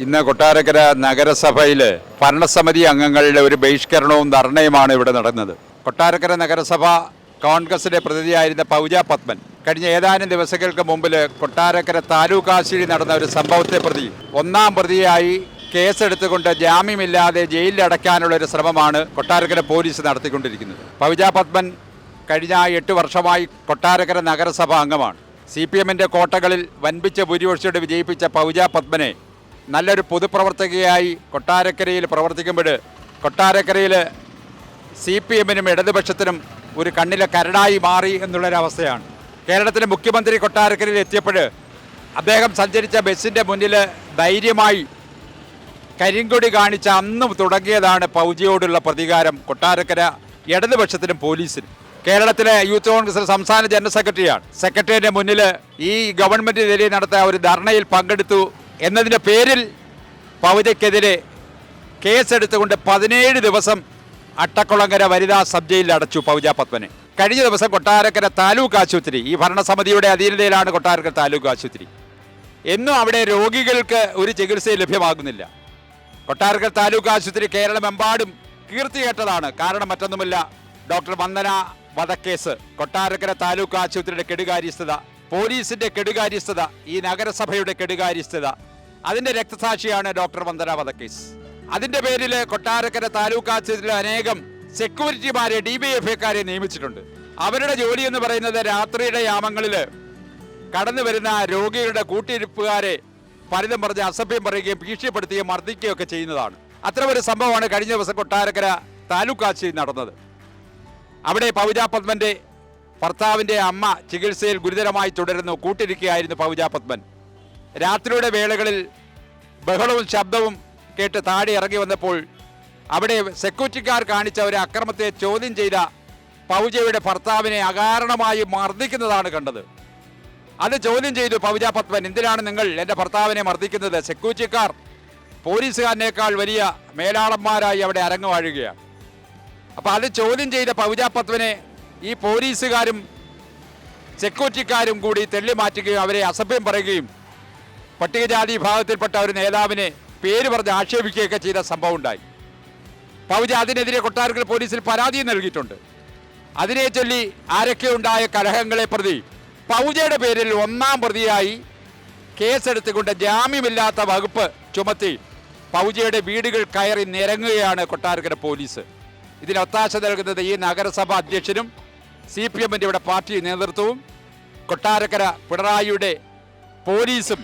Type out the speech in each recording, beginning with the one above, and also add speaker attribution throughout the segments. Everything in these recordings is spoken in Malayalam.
Speaker 1: ഇന്ന് കൊട്ടാരക്കര നഗരസഭയിൽ ഭരണസമിതി അംഗങ്ങളുടെ ഒരു ബഹിഷ്കരണവും ധർണയുമാണ് ഇവിടെ നടന്നത്. കൊട്ടാരക്കര നഗരസഭ കോൺഗ്രസിന്റെ പ്രതിനിധിയായിരുന്ന പൗജ പത്മൻ കഴിഞ്ഞ ഏതാനും ദിവസങ്ങൾക്ക് മുമ്പിൽ കൊട്ടാരക്കര താലൂക്ക് ആശുപത്രിയിൽ നടന്ന ഒരു സംഭവത്തെ പ്രതി ഒന്നാം പ്രതിയായി കേസെടുത്തുകൊണ്ട് ജാമ്യമില്ലാതെ ജയിലിൽ അടയ്ക്കാനുള്ള ഒരു ശ്രമമാണ് കൊട്ടാരക്കര പോലീസ് നടത്തിക്കൊണ്ടിരിക്കുന്നത്. പൗജ പത്മൻ കഴിഞ്ഞ 8 വർഷമായി കൊട്ടാരക്കര നഗരസഭ അംഗമാണ്. CPM-ന്റെ കോട്ടകളിൽ വൻപിച്ച ഭൂരിപക്ഷത്തോടെ വിജയിപ്പിച്ച പൗജ പത്മനെ നല്ലൊരു പൊതുപ്രവർത്തകയായി കൊട്ടാരക്കരയിൽ പ്രവർത്തിക്കുമ്പോൾ കൊട്ടാരക്കരയിൽ CPM-നും ഇടതുപക്ഷത്തിനും ഒരു കണ്ണിലെ കരടായി മാറി എന്നുള്ളൊരവസ്ഥയാണ്. കേരളത്തിലെ മുഖ്യമന്ത്രി കൊട്ടാരക്കരയിൽ എത്തിയപ്പോൾ അദ്ദേഹം സഞ്ചരിച്ച ബസ്സിൻ്റെ മുന്നിൽ ധൈര്യമായി കരിങ്കൊടി കാണിച്ച അന്നും തുടങ്ങിയതാണ് പൗജയോടുള്ള പ്രതികാരം കൊട്ടാരക്കര ഇടതുപക്ഷത്തിനും പോലീസിനും. കേരളത്തിലെ യൂത്ത് കോൺഗ്രസ് സംസ്ഥാന ജനറൽ സെക്രട്ടറിയാണ്. സെക്രട്ടറിയുടെ മുന്നിൽ ഈ ഗവൺമെൻറ്റിനെതിരെ നടത്തിയ ഒരു ധർണയിൽ പങ്കെടുത്തു എന്നതിൻ്റെ പേരിൽ പൗജയ്ക്കെതിരെ കേസെടുത്തുകൊണ്ട് 17 ദിവസം അട്ടക്കുളങ്ങര വനിതാ സബ് ജയിലിൽ അടച്ചു പൗജ പത്മനെ. കഴിഞ്ഞ ദിവസം കൊട്ടാരക്കര താലൂക്ക് ആശുപത്രി, ഈ ഭരണസമിതിയുടെ അധീനതയിലാണ് കൊട്ടാരക്കര താലൂക്ക് ആശുപത്രി, എന്നും അവിടെ രോഗികൾക്ക് ഒരു ചികിത്സയും ലഭ്യമാകുന്നില്ല. കൊട്ടാരക്കര താലൂക്ക് ആശുപത്രി കേരളമെമ്പാടും കീർത്തി കേട്ടതാണ്. കാരണം മറ്റൊന്നുമില്ല, ഡോക്ടർ വന്ദന വധക്കേസ്, കൊട്ടാരക്കര താലൂക്ക് ആശുപത്രിയുടെ കെടുകാര്യസ്ഥത, പോലീസിന്റെ കെടുകാര്യസ്ഥത, ഈ നഗരസഭയുടെ കെടുകാര്യസ്ഥത, അതിന്റെ രക്തസാക്ഷിയാണ് ഡോക്ടർ വന്ദന വധക്കേസ്. അതിന്റെ പേരിൽ കൊട്ടാരക്കര താലൂക്ക് ആശുപത്രിയിൽ അനേകം സെക്യൂരിറ്റിമാരെ DBFഐക്കാരെ നിയമിച്ചിട്ടുണ്ട്. അവരുടെ ജോലി എന്ന് പറയുന്നത് രാത്രിയുടെ യാമങ്ങളിൽ കടന്നു വരുന്ന രോഗികളുടെ കൂട്ടിരിപ്പുകാരെ പലതും പറഞ്ഞ് അസഭ്യം പറയുകയും ഭീഷണിപ്പെടുത്തുകയും മർദ്ദിക്കുകയും ഒക്കെ ചെയ്യുന്നതാണ്. അത്തരം ഒരു സംഭവമാണ് കഴിഞ്ഞ ദിവസം കൊട്ടാരക്കര താലൂക്ക് ആശുപത്രിയിൽ നടന്നത്. അവിടെ പൗജ പത്മന്റെ ഭർത്താവിൻ്റെ അമ്മ ചികിത്സയിൽ ഗുരുതരമായി തുടരുന്നു. കൂട്ടിരിക്കുകയായിരുന്നു പൗജ പത്മൻ. രാത്രിയുടെ വേളകളിൽ ബഹളവും ശബ്ദവും കേട്ട് താഴെ ഇറങ്ങി വന്നപ്പോൾ അവിടെ സെക്യൂരിറ്റിക്കാർ കാണിച്ച ഒരു അക്രമത്തെ ചോദ്യം ചെയ്ത പൗജയുടെ ഭർത്താവിനെ അകാരണമായി മർദ്ദിക്കുന്നതാണ് കണ്ടത്. അത് ചോദ്യം ചെയ്തു പൗജ പത്മൻ, എന്തിനാണ് നിങ്ങൾ എൻ്റെ ഭർത്താവിനെ മർദ്ദിക്കുന്നത്? സെക്യൂരിറ്റിക്കാർ പോലീസുകാരനേക്കാൾ വലിയ മേലാളന്മാരായി അവിടെ അരങ്ങ് വാഴുകയാണ്. അപ്പോൾ അത് ചോദ്യം ചെയ്ത പൗജ പത്മനെ ഈ പോലീസുകാരും സെക്യൂരിറ്റിക്കാരും കൂടി തെള്ളിമാറ്റുകയും അവരെ അസഭ്യം പറയുകയും പട്ടികജാതി വിഭാഗത്തിൽപ്പെട്ട ഒരു നേതാവിനെ പേര് പറഞ്ഞ് ആക്ഷേപിക്കുകയൊക്കെ ചെയ്ത സംഭവം ഉണ്ടായി. പൗജ അതിനെതിരെ കൊട്ടാരക്കര പോലീസിൽ പരാതി നൽകിയിട്ടുണ്ട്. അതിനെ ചൊല്ലി ആരൊക്കെ ഉണ്ടായ കലഹങ്ങളെ പ്രതി പൗജയുടെ പേരിൽ ഒന്നാം പ്രതിയായി കേസെടുത്തുകൊണ്ട് ജാമ്യമില്ലാത്ത വകുപ്പ് ചുമത്തി പൗജയുടെ വീടുകൾ കയറി നിരങ്ങുകയാണ് കൊട്ടാരക്കര പോലീസ്. ഇതിന് ഒത്താശ നൽകുന്നത് ഈ നഗരസഭ അധ്യക്ഷനും CPM-ന്റെ ഇവിടെ പാർട്ടി നേതൃത്വവും കൊട്ടാരക്കര പിണറായിയുടെ പോലീസും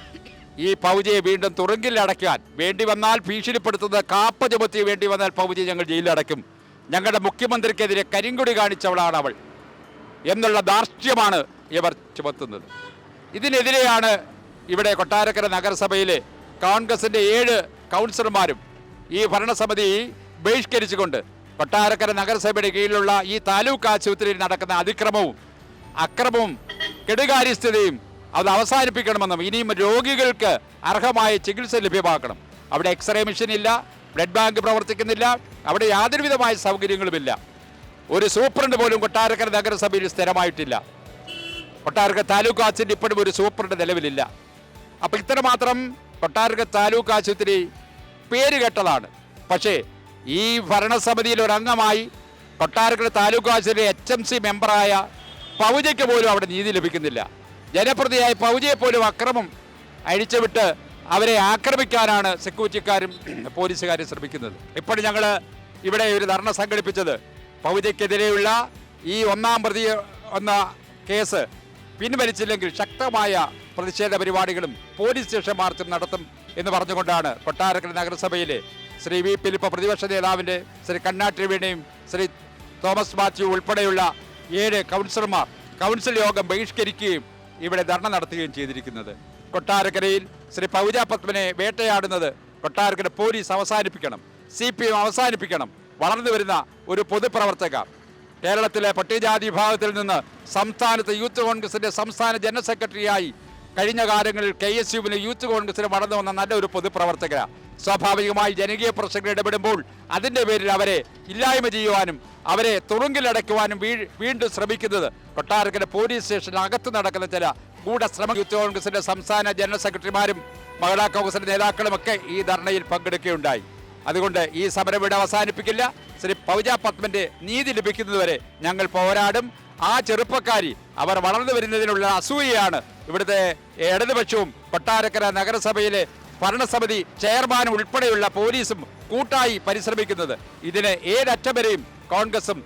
Speaker 1: ഈ പൗജയെ വീണ്ടും തുറുങ്കിൽ അടയ്ക്കാൻ വേണ്ടി വന്നാൽ ഭീഷണിപ്പെടുത്തുന്ന കാപ്പ ചുമത്തി വേണ്ടി വന്നാൽ പൗജയെ ഞങ്ങൾ ജയിലിലടയ്ക്കും, ഞങ്ങളുടെ മുഖ്യമന്ത്രിക്കെതിരെ കരിങ്കൊടി കാണിച്ചവളാണ് അവൾ എന്നുള്ള ധാർഷ്ട്യമാണ് ഇവർ ചുമത്തുന്നത്. ഇതിനെതിരെയാണ് ഇവിടെ കൊട്ടാരക്കര നഗരസഭയിലെ കോൺഗ്രസിൻ്റെ 7 കൗൺസിലർമാരും ഈ ഭരണസമിതി ബഹിഷ്കരിച്ചുകൊണ്ട് കൊട്ടാരക്കര നഗരസഭയുടെ കീഴിലുള്ള ഈ താലൂക്ക് ആശുപത്രിയിൽ നടക്കുന്ന അതിക്രമവും അക്രമവും കെടുകാര്യസ്ഥതയും അത് അവസാനിപ്പിക്കണമെന്നും ഇനിയും രോഗികൾക്ക് അർഹമായ ചികിത്സ ലഭ്യമാക്കണം. അവിടെ എക്സ്റേ മെഷീൻ ഇല്ല, ബ്ലഡ് ബാങ്ക് പ്രവർത്തിക്കുന്നില്ല, അവിടെ യാതൊരുവിധമായ സൗകര്യങ്ങളുമില്ല. ഒരു സൂപ്രണ്ട് പോലും കൊട്ടാരക്കര നഗരസഭയിൽ സ്ഥിരമായിട്ടില്ല. കൊട്ടാരക്കര താലൂക്ക് ആശുപത്രി ഇപ്പോഴും ഒരു സൂപ്രണ്ട് നിലവിലില്ല. അപ്പോൾ ഇത്രമാത്രം കൊട്ടാരക്കര താലൂക്ക് ആശുപത്രി പേര് കേട്ടതാണ്. പക്ഷേ ഈ ഭരണസമിതിയിൽ ഒരംഗമായി കൊട്ടാരക്കര താലൂക്ക് ആശുപത്രി HMC മെമ്പറായ പൗജയ്ക്ക് പോലും അവിടെ നീതി ലഭിക്കുന്നില്ല. ജനപ്രതിയായ പൗജയെ പോലും അക്രമം അഴിച്ചുവിട്ട് അവരെ ആക്രമിക്കാനാണ് സെക്യൂരിറ്റിക്കാരും പോലീസുകാരും ശ്രമിക്കുന്നത്. ഇപ്പോഴും ഞങ്ങൾ ഇവിടെ ഒരു ധർണ സംഘടിപ്പിച്ചത് പൗജയ്ക്കെതിരെയുള്ള ഈ ഒന്നാം പ്രതി എന്ന കേസ് പിൻവലിച്ചില്ലെങ്കിൽ ശക്തമായ പ്രതിഷേധ പരിപാടികളും പോലീസ് സ്റ്റേഷൻ മാർച്ചും നടത്തും എന്ന് പറഞ്ഞുകൊണ്ടാണ് കൊട്ടാരക്കര നഗരസഭയിലെ ശ്രീ V. ഫിലിപ്പ് പ്രതിപക്ഷ നേതാവിൻ്റെ ശ്രീ കണ്ണാട്ടി വീണയും ശ്രീ തോമസ് മാത്യു ഉൾപ്പെടെയുള്ള 7 കൗൺസിലർമാർ കൗൺസിൽ യോഗം ബഹിഷ്കരിക്കുകയും ഇവിടെ ധർണ നടത്തുകയും ചെയ്തിരിക്കുന്നത്. കൊട്ടാരക്കരയിൽ ശ്രീ പൗജ പത്മനെ വേട്ടയാടുന്നത് കൊട്ടാരക്കര പോലീസ് അവസാനിപ്പിക്കണം, CPM അവസാനിപ്പിക്കണം. വളർന്നു വരുന്ന ഒരു പൊതുപ്രവർത്തക, കേരളത്തിലെ പട്ടികജാതി വിഭാഗത്തിൽ നിന്ന് സംസ്ഥാനത്ത് യൂത്ത് കോൺഗ്രസിൻ്റെ സംസ്ഥാന ജനറൽ സെക്രട്ടറിയായി കഴിഞ്ഞ കാലങ്ങളിൽ KSUവിന് യൂത്ത് കോൺഗ്രസിന് വളർന്നു വന്ന നല്ലൊരു പൊതുപ്രവർത്തകരാണ്. സ്വാഭാവികമായി ജനകീയ പ്രശ്നങ്ങൾ ഇടപെടുമ്പോൾ അതിൻ്റെ പേരിൽ അവരെ ഇല്ലായ്മ ചെയ്യുവാനും അവരെ തുറുങ്കിലടയ്ക്കുവാനും വീണ്ടും ശ്രമിക്കുന്നത് കൊട്ടാരക്കര പോലീസ് സ്റ്റേഷനകത്ത് നടക്കുന്ന ചില ഗൂഢശ്രമ യൂത്ത് കോൺഗ്രസിൻ്റെ സംസ്ഥാന ജനറൽ സെക്രട്ടറിമാരും മഹിളാ കോൺഗ്രസിന്റെ നേതാക്കളുമൊക്കെ ഈ ധർണയിൽ പങ്കെടുക്കുകയുണ്ടായി. അതുകൊണ്ട് ഈ സമരം ഇവിടെ അവസാനിപ്പിക്കില്ല. ശ്രീ പൗജ പത്മന്റെ നീതി ലഭിക്കുന്നതുവരെ ഞങ്ങൾ പോരാടും. ആ ചെറുപ്പക്കാരി അവർ വളർന്നു വരുന്നതിനുള്ള അസൂയയാണ് ഇവിടുത്തെ ഇടതുപക്ഷവും കൊട്ടാരക്കര നഗരസഭയിലെ ഭരണസമിതി ചെയർമാനും ഉൾപ്പെടെയുള്ള പോലീസും കൂട്ടായി പരിശ്രമിക്കുന്നത്. ഇതിന് ഏതറ്റം വരെയും കോൺഗ്രസും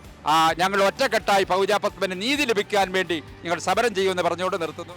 Speaker 1: ഞങ്ങൾ ഒറ്റക്കെട്ടായി പൗജ പത്മന് നീതി ലഭിക്കാൻ വേണ്ടി ഞങ്ങൾ സമരം ചെയ്യുമെന്ന് പറഞ്ഞുകൊണ്ട് നിർത്തുന്നു.